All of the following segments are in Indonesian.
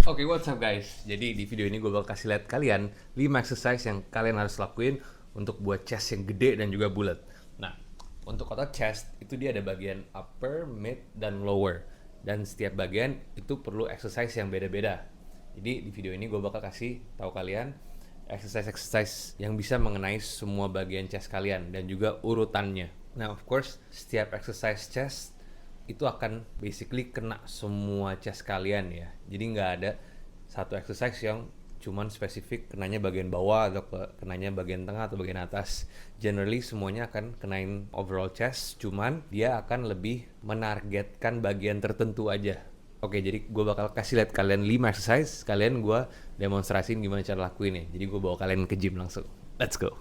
Oke, what's up guys? Jadi di video ini gue bakal kasih lihat kalian 5 exercise yang kalian harus lakuin untuk buat chest yang gede dan juga bulat. Nah, untuk otot chest itu dia ada bagian upper, mid, dan lower. Dan setiap bagian itu perlu exercise yang beda-beda. Jadi di video ini gue bakal kasih tahu kalian exercise-exercise yang bisa mengenai semua bagian chest kalian dan juga urutannya. Nah, of course, setiap exercise chest itu akan basically kena semua chest kalian ya. Jadi nggak ada satu exercise yang cuman spesifik kenanya bagian bawah atau kenanya bagian tengah atau bagian atas. Generally semuanya akan kenain overall chest, cuman dia akan lebih menargetkan bagian tertentu aja. Oke, jadi gue bakal kasih lihat kalian 5 exercise, kalian gue demonstrasiin gimana cara lakuin ya. Jadi gue bawa kalian ke gym langsung. Let's go.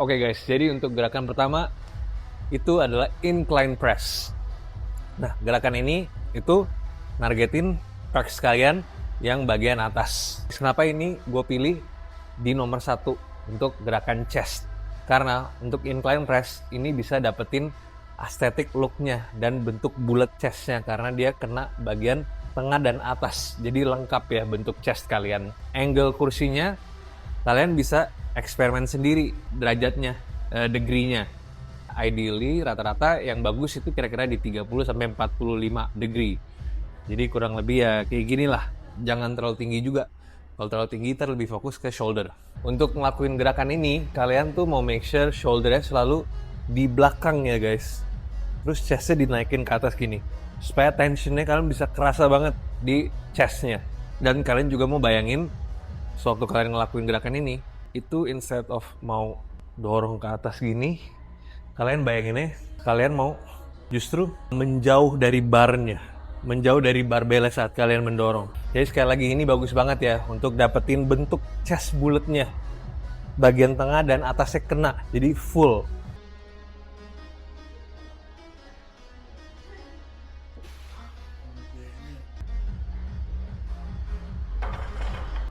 Oke guys, jadi untuk gerakan pertama itu adalah incline press. Nah, gerakan ini itu nargetin pecs kalian yang bagian atas. Kenapa ini gue pilih di nomor 1 untuk gerakan chest? Karena untuk incline press ini bisa dapetin aesthetic look-nya dan bentuk bulat chest-nya karena dia kena bagian tengah dan atas. Jadi lengkap ya bentuk chest kalian. Angle kursinya kalian bisa eksperimen sendiri derajatnya, degree-nya. Ideally rata-rata yang bagus itu kira-kira di 30 sampai 45 degree. Jadi kurang lebih ya kayak gini lah. Jangan terlalu tinggi juga. Kalau terlalu tinggi kita lebih fokus ke shoulder. Untuk ngelakuin gerakan ini, kalian tuh mau make sure shouldernya selalu di belakang ya guys. Terus chestnya dinaikin ke atas gini. Supaya tensionnya kalian bisa kerasa banget di chestnya. Dan kalian juga mau bayangin, sewaktu kalian ngelakuin gerakan ini, itu instead of mau dorong ke atas gini, kalian bayanginnya, kalian mau justru menjauh dari barnya, menjauh dari barbell saat kalian mendorong. Jadi sekali lagi ini bagus banget ya untuk dapetin bentuk chest bulatnya, bagian tengah dan atasnya kena, jadi full.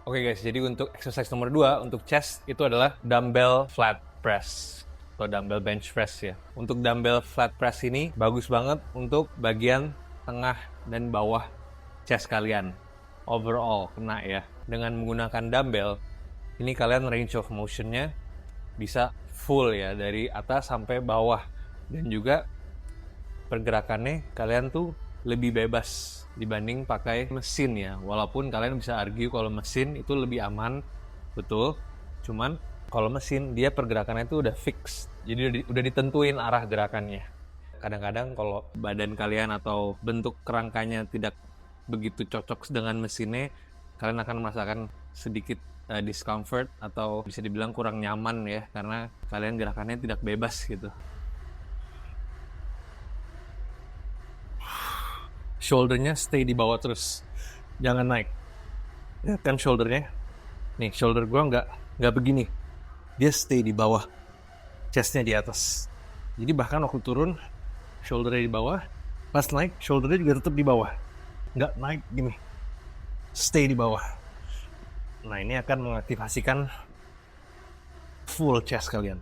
Oke guys, jadi untuk exercise nomor 2 untuk chest itu adalah dumbbell flat press atau dumbbell bench press ya. Untuk dumbbell flat press ini bagus banget untuk bagian tengah dan bawah chest kalian. Overall kena ya. Dengan menggunakan dumbbell, ini kalian range of motion-nya bisa full ya dari atas sampai bawah. Dan juga pergerakannya kalian tuh lebih bebas dibanding pakai mesin ya. Walaupun kalian bisa argue kalau mesin itu lebih aman, betul. Cuman kalau mesin dia pergerakannya itu udah fix. Jadi udah ditentuin arah gerakannya. Kadang-kadang kalau badan kalian atau bentuk kerangkanya tidak begitu cocok dengan mesinnya, kalian akan merasakan sedikit discomfort atau bisa dibilang kurang nyaman ya karena kalian gerakannya tidak bebas gitu. Shouldernya stay di bawah terus, jangan naik. Lihat kan shouldernya, nih shoulder gue nggak begini, dia stay di bawah, chestnya di atas. Jadi bahkan waktu turun shouldernya di bawah, pas naik shouldernya juga tetap di bawah, nggak naik gini, stay di bawah. Nah ini akan mengaktifasikan full chest kalian.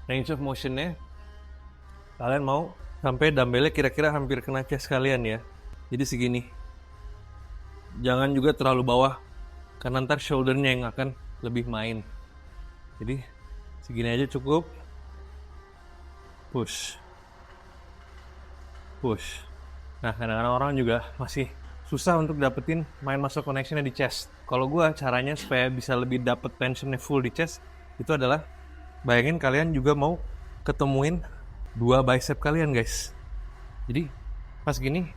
Range of motionnya kalian mau sampai dumbbellnya kira-kira hampir kena chest kalian ya. Jadi segini. Jangan juga terlalu bawah karena ntar shouldernya yang akan lebih main. Jadi segini aja cukup. Push. Push. Nah kadang-kadang orang juga masih susah untuk dapetin main muscle connectionnya di chest. Kalau gue caranya supaya bisa lebih dapet tensionnya full di chest itu adalah bayangin kalian juga mau ketemuin dua bicep kalian guys. Jadi pas gini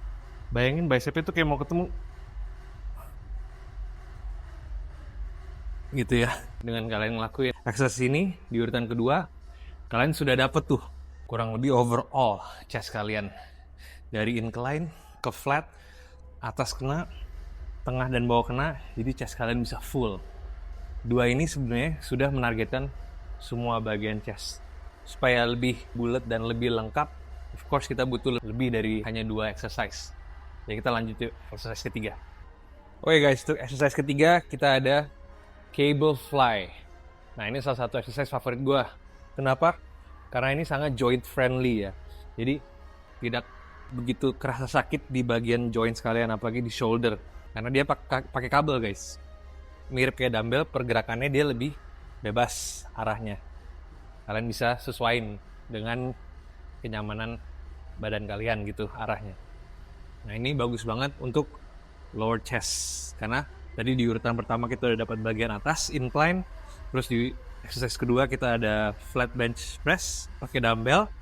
bayangin bicepnya tuh kayak mau ketemu gitu ya. Dengan kalian ngelakuin exercise ini di urutan kedua, kalian sudah dapet tuh kurang lebih overall chest kalian dari incline ke flat, atas kena, tengah dan bawah kena, jadi chest kalian bisa full. Dua ini sebenarnya sudah menargetkan semua bagian chest. Supaya lebih bulat dan lebih lengkap, of course kita butuh lebih dari hanya 2 exercise. Jadi kita lanjut yuk exercise ketiga. Oke guys, untuk exercise ketiga kita ada cable fly. Nah ini salah satu exercise favorit gue. Kenapa? Karena ini sangat joint friendly ya. Jadi tidak begitu kerasa sakit di bagian joints kalian, apalagi di shoulder, karena dia pakai kabel guys. Mirip kayak dumbbell, pergerakannya dia lebih bebas arahnya. Kalian bisa sesuaiin dengan kenyamanan badan kalian gitu arahnya. Nah ini bagus banget untuk lower chest, karena tadi di urutan pertama kita udah dapat bagian atas incline, terus di exercise kedua kita ada flat bench press pakai dumbbell,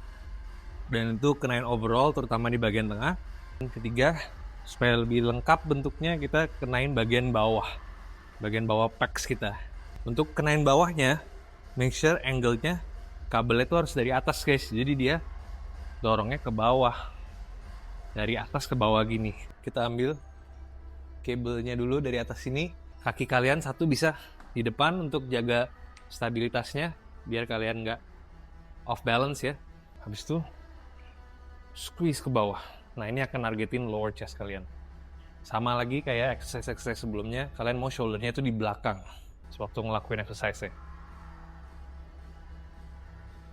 dan itu kenain overall terutama di bagian tengah. Dan ketiga, supaya lebih lengkap bentuknya, kita kenain bagian bawah pecs kita. Untuk kenain bawahnya, make sure angle-nya kabelnya itu harus dari atas guys, jadi dia dorongnya ke bawah, dari atas ke bawah gini. Kita ambil kabelnya dulu dari atas sini, kaki kalian satu bisa di depan untuk jaga stabilitasnya biar kalian nggak off balance ya. Habis itu squeeze ke bawah. Nah ini akan nargetin lower chest kalian. Sama lagi kayak exercise sebelumnya, kalian mau shouldernya itu di belakang sewaktu ngelakuin exercise-nya.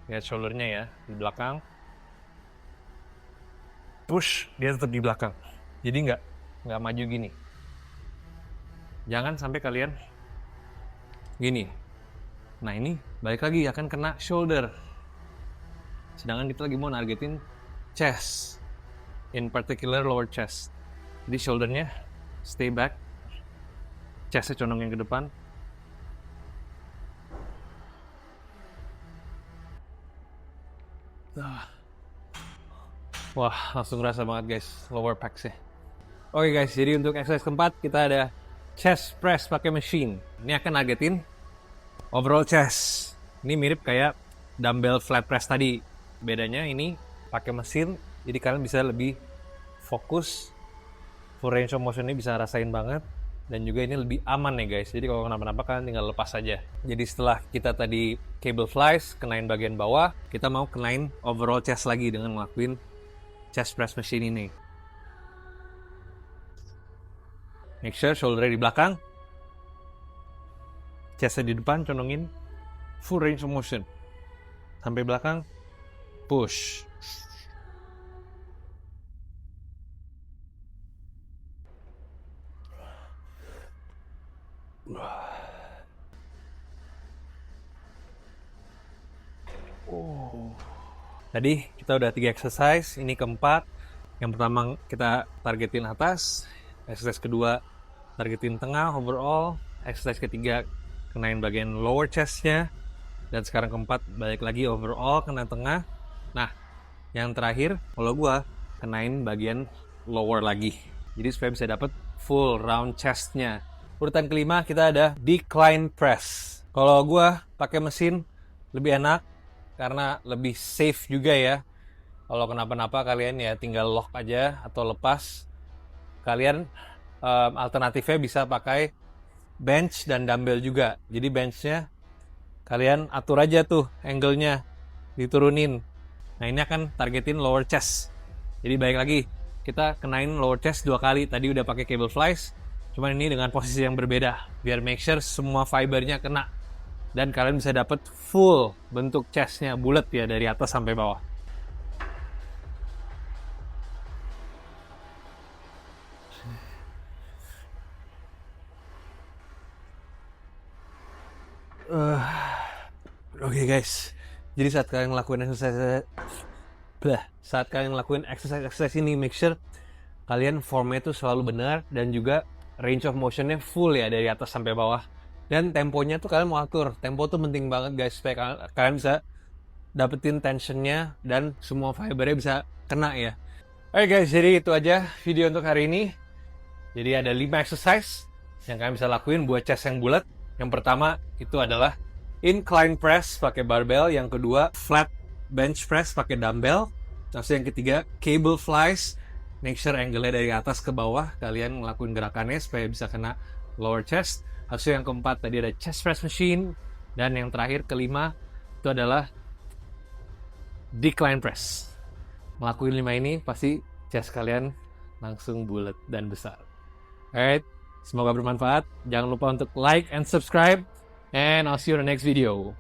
Lihat shouldernya ya, di belakang. Push, dia tetap di belakang. Jadi nggak maju gini. Jangan sampai kalian gini. Nah ini balik lagi akan kena shoulder. Sedangkan kita lagi mau nargetin chest, in particular lower chest. Jadi shouldernya stay back, chestnya condongin ke depan. Wah, langsung rasa banget guys, lower pecs-nya. Oke guys, jadi untuk exercise keempat kita ada chest press pakai machine. Ini akan nargetin overall chest. Ini mirip kayak dumbbell flat press tadi. Bedanya ini pakai mesin, jadi kalian bisa lebih fokus, full range of motion-nya bisa rasain banget, dan juga ini lebih aman nih guys. Jadi kalau kenapa-napa kalian tinggal lepas aja. Jadi setelah kita tadi cable flies, kenain bagian bawah, kita mau kenain overall chest lagi dengan ngelakuin chest press machine ini. Make sure shoulder di belakang, chestnya di depan, condongin full range of motion sampai belakang, push. Tadi kita udah 3 exercise, ini keempat. Yang pertama kita targetin atas, exercise kedua targetin tengah overall, exercise ketiga kenain bagian lower chestnya, dan sekarang keempat balik lagi overall kena tengah. Nah yang terakhir kalau gua kenain bagian lower lagi, jadi supaya bisa dapet full round chestnya. Urutan kelima kita ada decline press. Kalau gua pakai mesin lebih enak karena lebih safe juga ya. Kalau kenapa-napa kalian ya tinggal lock aja atau lepas. Kalian alternatifnya bisa pakai bench dan dumbbell juga. Jadi benchnya kalian atur aja tuh angle-nya, diturunin. Nah ini akan targetin lower chest. Jadi balik lagi, kita kenain lower chest 2 kali. Tadi udah pakai cable flies, cuman ini dengan posisi yang berbeda, biar make sure semua fibernya kena dan kalian bisa dapat full bentuk chestnya bulat ya dari atas sampai bawah. Oke guys, jadi saat kalian ngelakuin exercise ini, make sure kalian formnya itu selalu benar dan juga range of motionnya full ya dari atas sampai bawah. Dan temponya tuh kalian mau atur. Tempo tuh penting banget guys, supaya kalian bisa dapetin tensionnya dan semua fibernya bisa kena ya. Oke guys, jadi itu aja video untuk hari ini. Jadi ada 5 exercise yang kalian bisa lakuin buat chest yang bulat. Yang pertama itu adalah incline press pakai barbell. Yang kedua flat bench press pakai dumbbell. Terus yang ketiga cable flies. Make sure angle-nya dari atas ke bawah kalian ngelakuin gerakannya supaya bisa kena lower chest. Habis yang keempat tadi ada chest press machine, dan yang terakhir kelima itu adalah decline press. Ngelakuin 5 ini pasti chest kalian langsung bulat dan besar. Alright, semoga bermanfaat. Jangan lupa untuk like and subscribe, and I'll see you in the next video.